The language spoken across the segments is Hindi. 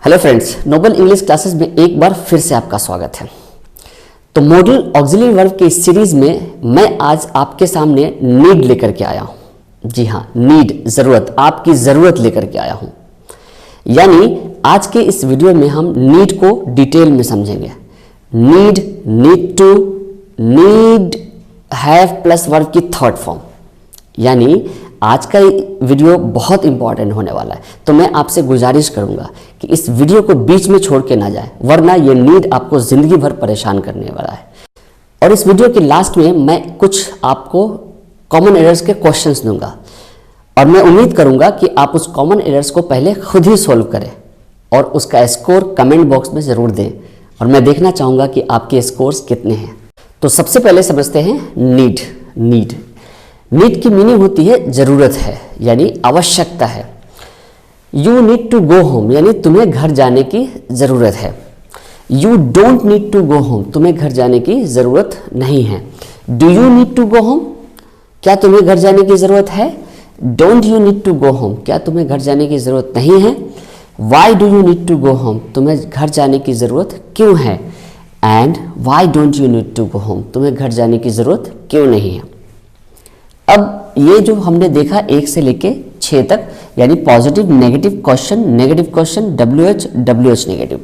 Hello friends, Noble English Classes में एक बार फिर से आपका स्वागत है। तो मॉडल ऑक्सिलरी वर्ब की इस सीरीज में मैं आज आपके सामने नीड लेकर के आया हूं। जी हाँ, नीड, जरूरत, आपकी जरूरत लेकर के आया हूं। यानी आज के इस वीडियो में हम नीड को डिटेल में समझेंगे। Need, need to, need have plus verb की थर्ड फॉर्म। यानी आज का वीडियो बहुत इंपॉर्टेंट होने वाला है, तो मैं आपसे गुजारिश करूंगा कि इस वीडियो को बीच में छोड़ के ना जाए, वरना ये नीड आपको जिंदगी भर परेशान करने वाला है। और इस वीडियो के लास्ट में मैं कुछ आपको कॉमन एरर्स के क्वेश्चंस दूंगा और मैं उम्मीद करूंगा कि आप उस कॉमन एरर्स को पहले खुद ही सोल्व करें और उसका स्कोर कमेंट बॉक्स में ज़रूर दें और मैं देखना चाहूँगा कि आपके स्कोर्स कितने हैं। तो सबसे पहले समझते हैं नीड। नीड की मीनिंग होती है ज़रूरत है, यानी आवश्यकता है। You need to go home, यानी तुम्हें घर जाने की ज़रूरत है। You don't need to go home, तुम्हें घर जाने की ज़रूरत नहीं है। Do you need to go home, क्या तुम्हें घर जाने की ज़रूरत है। Don't you need to go home, क्या तुम्हें घर जाने की ज़रूरत नहीं है। Why do you need to go home, तुम्हें घर जाने की ज़रूरत क्यों है। And why don't you need to go home, तुम्हें घर जाने की ज़रूरत क्यों नहीं है। अब ये जो हमने देखा 1 से लेके 6 तक, यानी positive, negative question, WH negative.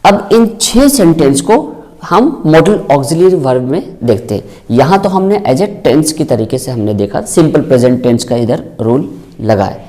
अब इन 6 सेंटेंस को हम मॉडल ऑक्सिलरी वर्ब में देखते हैं। यहाँ तो हमने एज ए टेंस की तरीके से हमने देखा, सिंपल प्रेजेंट टेंस का इधर रूल लगा है।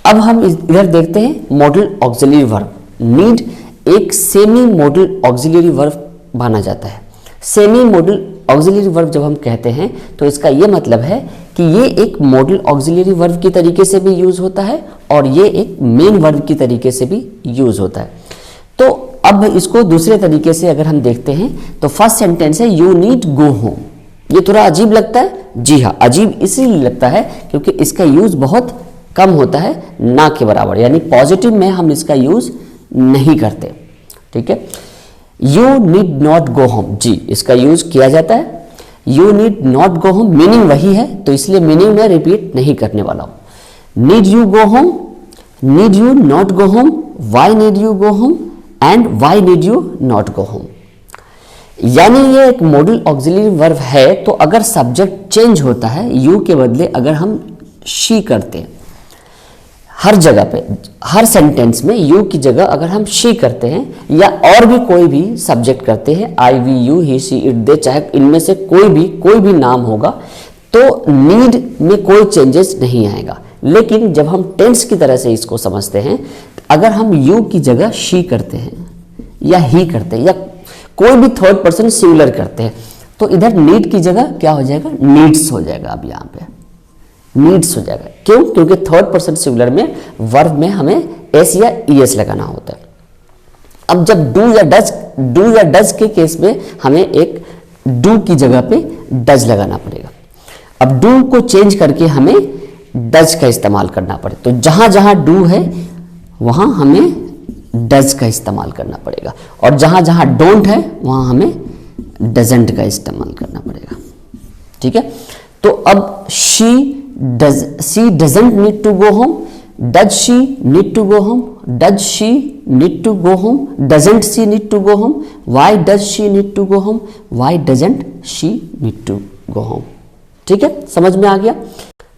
अब हम इधर देखते हैं मॉडल ऑक्सिलरी वर्ब। नीड एक सेमी मॉडल ऑक्सिलरी वर्ब माना जाता है। सेमी मॉडल ऑक्सिलरी वर्ब जब हम कहते हैं तो इसका ये मतलब है कि ये एक मॉडल ऑक्सिलरी वर्ब की तरीके से भी यूज होता है और ये एक मेन वर्ब की तरीके से भी यूज होता है। तो अब इसको दूसरे तरीके से अगर हम देखते हैं तो फर्स्ट सेंटेंस है यू नीड गो होम। ये थोड़ा अजीब लगता है, जी हाँ, अजीब इसीलिए लगता है क्योंकि इसका यूज बहुत कम होता है, ना के बराबर, यानी पॉजिटिव में हम इसका यूज नहीं करते। ठीक है, you need not go home, जी, इसका यूज किया जाता है। You need not go home meaning वही है, तो इसलिए मीनिंग में रिपीट नहीं करने वाला हूं। Need you go home, need you not go home, why need you go home and why need you not go home. यानी ये एक मॉडल ऑक्सिलरी वर्ब है, तो अगर सब्जेक्ट चेंज होता है, यू के बदले अगर हम शी करते हैं, हर जगह पे, हर सेंटेंस में यू की जगह अगर हम शी करते हैं या और भी कोई भी सब्जेक्ट करते हैं, I, we, you, he, she, it, they, चाहे इनमें से कोई भी नाम होगा, तो नीड में कोई चेंजेस नहीं आएगा। लेकिन जब हम टेंस की तरह से इसको समझते हैं, अगर हम यू की जगह शी करते हैं या ही करते हैं या कोई भी थर्ड पर्सन सिंगुलर करते हैं, तो इधर नीड की जगह क्या हो जाएगा, नीड्स हो जाएगा। अब यहाँ पे नीड्स हो जाएगा। क्यों? क्योंकि थर्ड पर्सन सिंगुलर में वर्ब में हमें एस या ईएस लगाना होता है। अब जब डू या डज के केस में हमें एक डू की जगह पे डज लगाना पड़ेगा। अब डू को चेंज करके हमें डज का इस्तेमाल करना पड़े, तो जहां जहां डू है वहां हमें डज का इस्तेमाल करना पड़ेगा और जहां जहां डोंट है वहां हमें डजंट का इस्तेमाल करना पड़ेगा। ठीक है, तो अब she doesn't need to go home, does she need to go home, does she need to go home, doesn't she need to go home, why does she need to go home, why doesn't she need to go home। ठीक है, समझ में आ गया।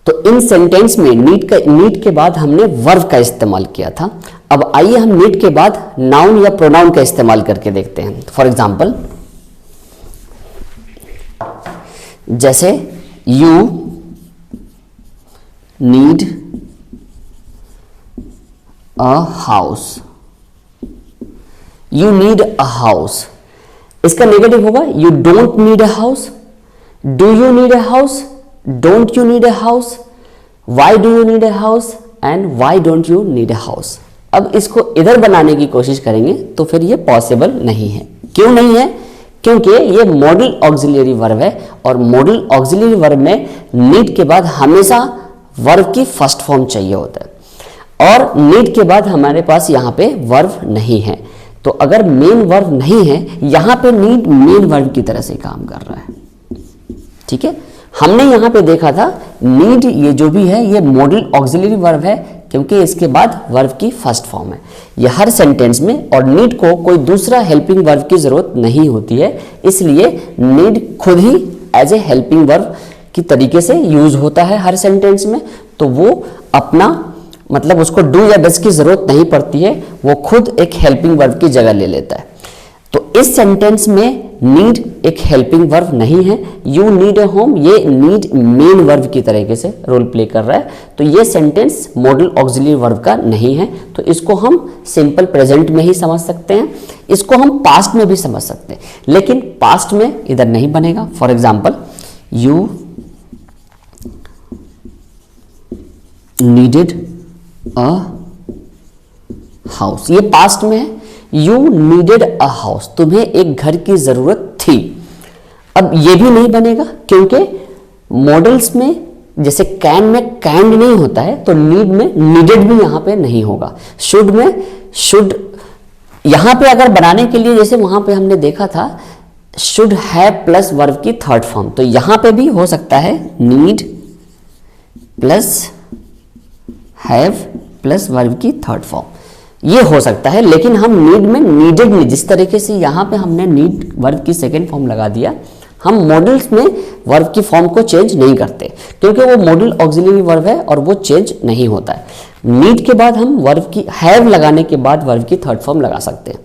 तो इन सेंटेंस में नीड के बाद हमने वर्ब का इस्तेमाल किया था। अब आइए हम नीड के बाद नाउन या प्रोनाउन का इस्तेमाल करके देखते हैं। फॉर एग्जाम्पल, जैसे you need a house, you need a house. इसका नेगेटिव होगा you don't need a house, do you need a house, don't you need a house, Y do you need a house and why don't you need a house. अब इसको इधर बनाने की कोशिश करेंगे तो फिर ये पॉसिबल नहीं है। क्यों नहीं है? क्योंकि ये मॉडल ऑक्सिलरी वर्ब है और मॉडल ऑक्सिलरी वर्ब में नीड के बाद हमेशा वर्ब की फर्स्ट फॉर्म चाहिए होता है और नीड के बाद हमारे पास यहाँ पे वर्ब नहीं है। तो अगर मेन वर्ब नहीं है, यहाँ पे नीड मेन वर्ब की तरह से काम कर रहा है। ठीक है, हमने यहाँ पे देखा था नीड ये जो भी है ये मॉडल ऑक्सिलरी वर्ब है क्योंकि इसके बाद वर्ब की फर्स्ट फॉर्म है ये हर सेंटेंस में, और नीड को कोई दूसरा हेल्पिंग वर्ब की जरूरत नहीं होती है, इसलिए नीड खुद ही एज ए हेल्पिंग वर्ब की तरीके से यूज होता है हर सेंटेंस में। तो वो अपना मतलब उसको डू या डज की जरूरत नहीं पड़ती है, वो खुद एक हेल्पिंग वर्ब की जगह ले लेता है। तो इस सेंटेंस में नीड एक हेल्पिंग वर्ब नहीं है। यू नीड ए होम ये नीड मेन वर्ब की तरीके से रोल प्ले कर रहा है, तो ये सेंटेंस मॉडल ऑक्सिलरी वर्ब का नहीं है। तो इसको हम सिंपल प्रेजेंट में ही समझ सकते हैं, इसको हम पास्ट में भी समझ सकते हैं, लेकिन पास्ट में इधर नहीं बनेगा। For example you needed a house, ये पास्ट में है। यू नीडेड अ हाउस, तुम्हें एक घर की जरूरत थी। अब ये भी नहीं बनेगा क्योंकि मॉडल्स में जैसे कैन में कैंड नहीं होता है, तो नीड में नीडेड भी यहां पे नहीं होगा। शुड में शुड यहां पे अगर बनाने के लिए जैसे वहां पे हमने देखा था शुड हैव प्लस वर्ब की थर्ड फॉर्म, तो यहां पे भी हो सकता है need plus have plus verb की थर्ड फॉर्म, ये हो सकता है। लेकिन हम नीड में नीडेड नहीं, जिस तरीके से यहाँ पे हमने नीड वर्ब की सेकेंड फॉर्म लगा दिया, हम मॉडल्स में वर्ब की फॉर्म को चेंज नहीं करते क्योंकि वो मॉडल ऑक्सिलरी वर्ब है और वो चेंज नहीं होता है। नीड के बाद हम वर्ब की हैव लगाने के बाद वर्ब की थर्ड फॉर्म लगा सकते हैं।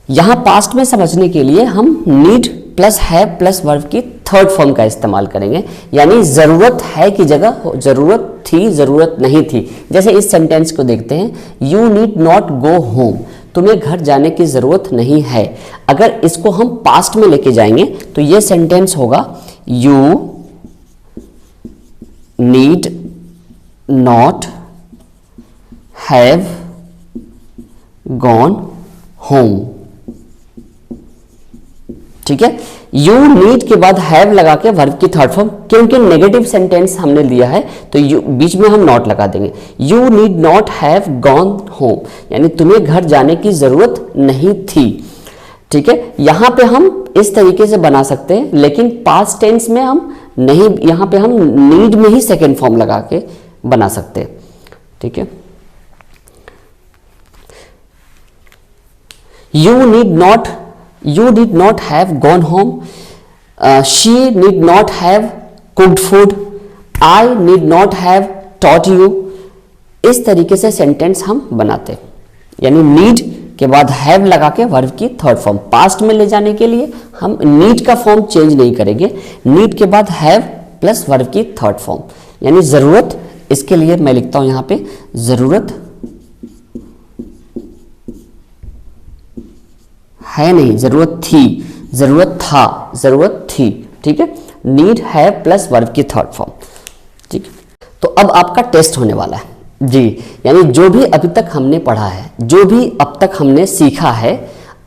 यहाँ पास्ट में समझने के लिए हम need plus have plus verb की थर्ड फॉर्म का इस्तेमाल करेंगे, यानी जरूरत है की जगह जरूरत थी, जरूरत नहीं थी। जैसे इस सेंटेंस को देखते हैं, you need not go home, तुम्हें घर जाने की जरूरत नहीं है। अगर इसको हम पास्ट में लेके जाएंगे तो ये सेंटेंस होगा you need not have gone home. ठीक है, यू नीड के बाद हैव लगा के वर्ब की थर्ड फॉर्म, क्योंकि नेगेटिव सेंटेंस हमने लिया है तो यू बीच में हम नॉट लगा देंगे। You need not have gone home, यानी तुम्हें घर जाने की जरूरत नहीं थी। ठीक है, यहां पे हम इस तरीके से बना सकते हैं, लेकिन पास्ट टेंस में हम नहीं, यहां पे हम नीड में ही सेकेंड फॉर्म लगा के बना सकते हैं। ठीक है, You did not have gone home. She need not have cooked food. I need not have taught you. इस तरीके से सेंटेंस हम बनाते, यानी नीड के बाद हैव लगा के वर्ब की थर्ड फॉर्म। पास्ट में ले जाने के लिए हम नीड का फॉर्म चेंज नहीं करेंगे, नीड के बाद हैव प्लस वर्ब की थर्ड फॉर्म, यानी जरूरत। इसके लिए मैं लिखता हूं यहां पे जरूरत है नहीं, जरूरत थी, जरूरत था, जरूरत थी। ठीक है, नीड हैव प्लस वर्ब की थर्ड फॉर्म। ठीक, तो अब आपका टेस्ट होने वाला है जी, यानी जो भी अभी तक हमने पढ़ा है, जो भी अब तक हमने सीखा है,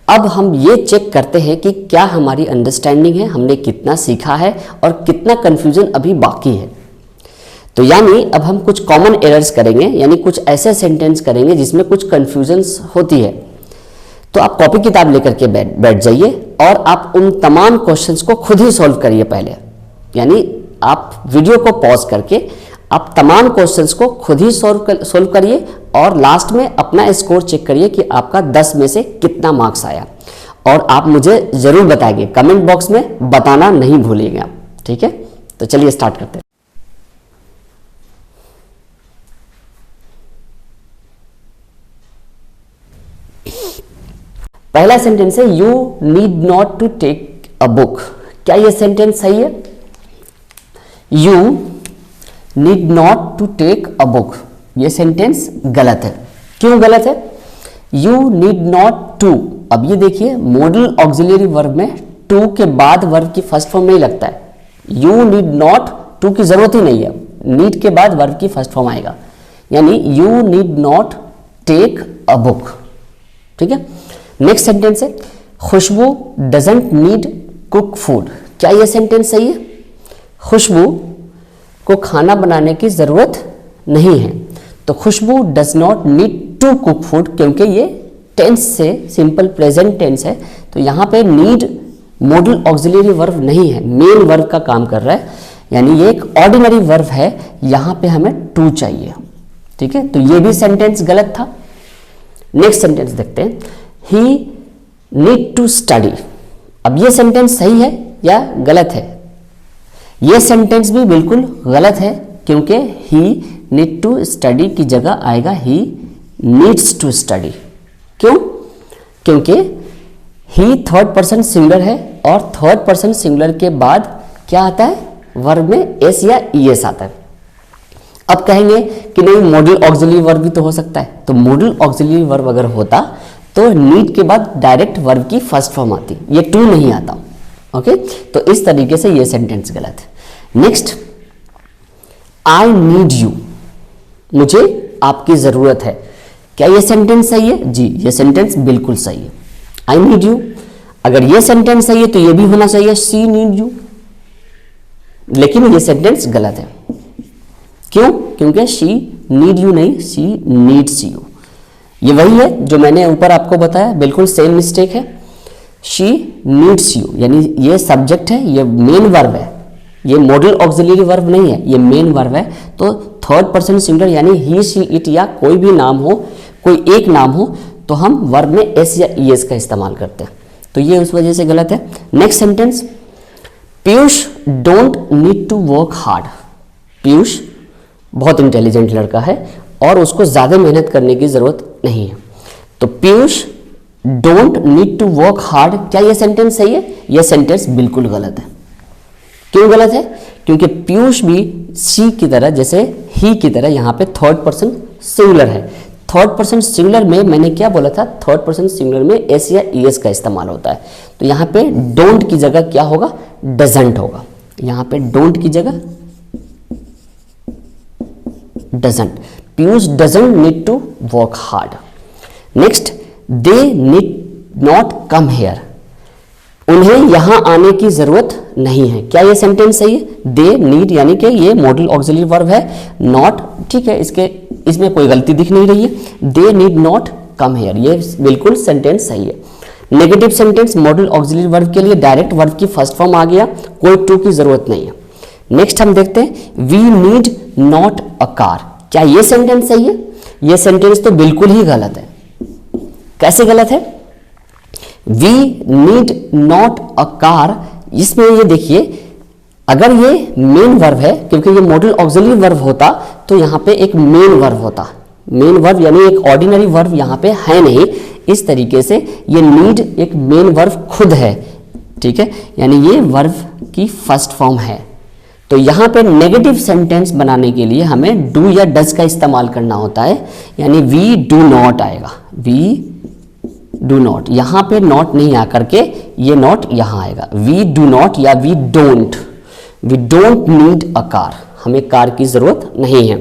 अब हम ये चेक करते हैं कि क्या हमारी अंडरस्टैंडिंग है, हमने कितना सीखा है और कितना कंफ्यूजन अभी बाकी है। तो यानी अब हम कुछ कॉमन एरर्स करेंगे, यानी कुछ ऐसे सेंटेंस करेंगे जिसमें कुछ कंफ्यूजन्स होती है। तो आप कॉपी किताब लेकर के बैठ जाइए और आप उन तमाम क्वेश्चंस को खुद ही सॉल्व करिए पहले, यानी आप वीडियो को पॉज करके आप तमाम क्वेश्चंस को खुद ही सॉल्व करिए और लास्ट में अपना स्कोर चेक करिए कि आपका 10 में से कितना मार्क्स आया, और आप मुझे जरूर बताइए, कमेंट बॉक्स में बताना नहीं भूलिएगा। ठीक है, तो चलिए स्टार्ट करते हैं। पहला सेंटेंस है you need not to take a book. क्या ये सेंटेंस सही है? You need not to take a book, ये सेंटेंस गलत है। क्यों गलत है? यू नीड नॉट टू, अब ये देखिए मॉडल ऑक्सिलरी वर्ब में टू के बाद वर्ब की फर्स्ट फॉर्म नहीं लगता है। यू नीड नॉट, टू की जरूरत ही नहीं है, नीड के बाद वर्ब की फर्स्ट फॉर्म आएगा, यानी you need not take a book. ठीक है, नेक्स्ट सेंटेंस है Khushboo doesn't need cook food. क्या यह सेंटेंस सही है? खुशबू को खाना बनाने की जरूरत नहीं है, तो Khushboo does not need to cook food, क्योंकि ये टेंस से सिंपल प्रेजेंट टेंस है, तो यहाँ पे नीड मॉडल ऑक्सिलरी वर्ब नहीं है, मेन वर्ब का काम कर रहा है, यानी ये एक ऑर्डिनरी वर्ब है, यहां पे हमें टू चाहिए। ठीक है, तो ये भी सेंटेंस गलत था। नेक्स्ट सेंटेंस देखते हैं, ही नीड टू स्टडी। अब ये सेंटेंस सही है या गलत है? ये सेंटेंस भी बिल्कुल गलत है, क्योंकि ही नीड टू स्टडी की जगह आएगा ही नीड्स टू स्टडी। क्यों? क्योंकि ही थर्ड पर्सन सिंगुलर है और थर्ड पर्सन सिंगुलर के बाद क्या आता है? वर्ब में एस या ईएस आता है। अब कहेंगे कि नहीं, मॉडल ऑक्सिलरी वर्ब भी तो हो सकता है। तो मॉडल ऑक्सिलरी वर्ब अगर होता तो नीड के बाद डायरेक्ट वर्ब की फर्स्ट फॉर्म आती, ये टू नहीं आता। ओके, तो इस तरीके से ये सेंटेंस गलत है। नेक्स्ट, आई नीड यू, मुझे आपकी जरूरत है। क्या ये सेंटेंस सही है? जी, ये सेंटेंस बिल्कुल सही है। आई नीड यू, अगर ये सेंटेंस सही है तो ये भी होना चाहिए शी नीड यू, लेकिन ये सेंटेंस गलत है। क्यों? क्योंकि शी नीड यू नहीं, शी नीड्स यू। ये वही है जो मैंने ऊपर आपको बताया, बिल्कुल सेम मिस्टेक है। शी नीड्स यू यानी ये सब्जेक्ट है, ये मेन वर्ब है, ये मॉडल ऑक्सिलरी वर्ब नहीं है, ये मेन वर्ब है। तो थर्ड पर्सन सिंगुलर यानी ही शी इट या कोई भी नाम हो, कोई एक नाम हो, तो हम वर्ब में एस या ईएस का इस्तेमाल करते हैं। तो ये उस वजह से गलत है। Next sentence, Piyush don't need to work hard. Piyush बहुत इंटेलिजेंट लड़का है और उसको ज़्यादा मेहनत करने की ज़रूरत नहीं है। तो Piyush don't need to work hard, क्या ये सेंटेंस सही है? यह सेंटेंस बिल्कुल गलत है। क्यों गलत है? क्योंकि पीयूष भी सी की तरह, जैसे ही की तरह, यहाँ पे थर्ड पर्सन सिंगुलर है। थर्ड पर्सन सिंगुलर में मैंने क्या बोला था? थर्ड पर्सन सिंगुलर में एस या ईएस का इस्तेमाल होता है। तो यहाँ पे डोंट की जगह क्या होगा? डजंट होगा। यहाँ पे डोंट की जगह doesn't. Piyush doesn't need to work hard. Next, they need not come here, उन्हें यहां आने की जरूरत नहीं है। क्या ये सेंटेंस सही है? दे नीड यानी कि ये मॉडल ऑक्सिलरी वर्ब है, नॉट ठीक है, इसमें कोई गलती दिख नहीं रही है। दे नीड नॉट कम हेयर, ये बिल्कुल सेंटेंस सही है। Negative sentence model auxiliary verb के लिए डायरेक्ट वर्ब की फर्स्ट फॉर्म आ गया, कोई टू की जरूरत नहीं है। नेक्स्ट हम देखते हैं, we need not a car. क्या ये सेंटेंस सही है? ये सेंटेंस तो बिल्कुल ही गलत है। कैसे गलत है? We need not a car, इसमें ये देखिए, अगर ये मेन वर्ब है, क्योंकि ये मॉडल ऑक्सिलरी वर्ब होता तो यहाँ पे एक मेन वर्ब होता। मेन वर्ब यानी एक ऑर्डिनरी वर्ब यहाँ पे है नहीं। इस तरीके से ये नीड एक मेन वर्ब खुद है। ठीक है, यानी ये वर्ब की फर्स्ट फॉर्म है। तो यहाँ पे नेगेटिव सेंटेंस बनाने के लिए हमें डू या डज का इस्तेमाल करना होता है, यानी वी डू नॉट आएगा। वी डू नॉट, यहाँ पे नॉट नहीं आकर के ये नॉट यहाँ आएगा। वी डू नॉट या we don't need a car, हमें कार की जरूरत नहीं है।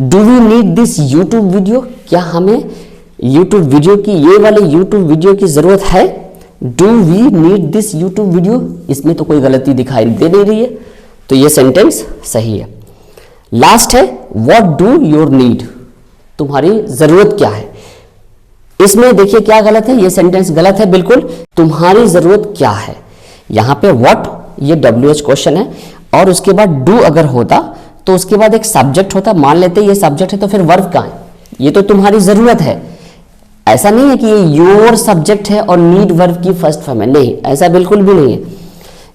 Do we need this YouTube video, क्या हमें यूट्यूब वीडियो की, ये वाले यूट्यूब वीडियो की जरूरत है? Do we need this YouTube video, इसमें तो कोई गलती दिखाई दे नहीं रही है, तो ये सेंटेंस सही है। लास्ट है, व्हाट डू योर नीड, तुम्हारी जरूरत क्या है। इसमें देखिए क्या गलत है, ये सेंटेंस गलत है बिल्कुल। तुम्हारी जरूरत क्या है, यहाँ पे व्हाट ये WH क्वेश्चन है, और उसके बाद डू अगर होता तो उसके बाद एक सब्जेक्ट होता। मान लेते ये सब्जेक्ट है तो फिर वर्ब कहाँ है? ये तो तुम्हारी जरूरत है। ऐसा नहीं है कि ये योर सब्जेक्ट है और नीड वर्ब की फर्स्ट फॉर्म है, नहीं, ऐसा बिल्कुल भी नहीं है।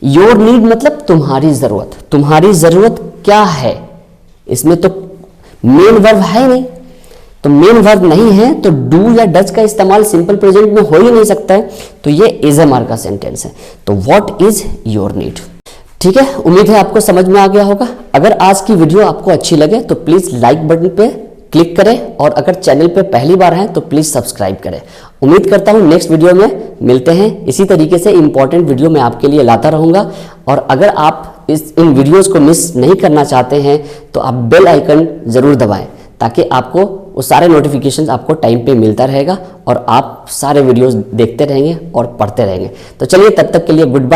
योर नीड मतलब तुम्हारी जरूरत। तुम्हारी जरूरत क्या है, इसमें तो मेन वर्ब है नहीं, तो मेन वर्ब नहीं है तो डू या डज का इस्तेमाल सिंपल प्रेजेंट में हो ही नहीं सकता है। तो ये इज एम आर का सेंटेंस है। तो व्हाट इज योर नीड। ठीक है, उम्मीद है आपको समझ में आ गया होगा। अगर आज की वीडियो आपको अच्छी लगे तो प्लीज लाइक बटन पे क्लिक करें, और अगर चैनल पे पहली बार हैं तो प्लीज सब्सक्राइब करें। उम्मीद करता हूं नेक्स्ट वीडियो में मिलते हैं। इसी तरीके से इंपॉर्टेंट वीडियो मैं आपके लिए लाता रहूंगा, और अगर आप इन वीडियोस को मिस नहीं करना चाहते हैं तो आप बेल आइकन जरूर दबाएं, ताकि आपको वो सारे नोटिफिकेशंस आपको टाइम पे मिलता रहेगा और आप सारे वीडियोस देखते रहेंगे और पढ़ते रहेंगे। तो चलिए, तब तक के लिए गुड बाय।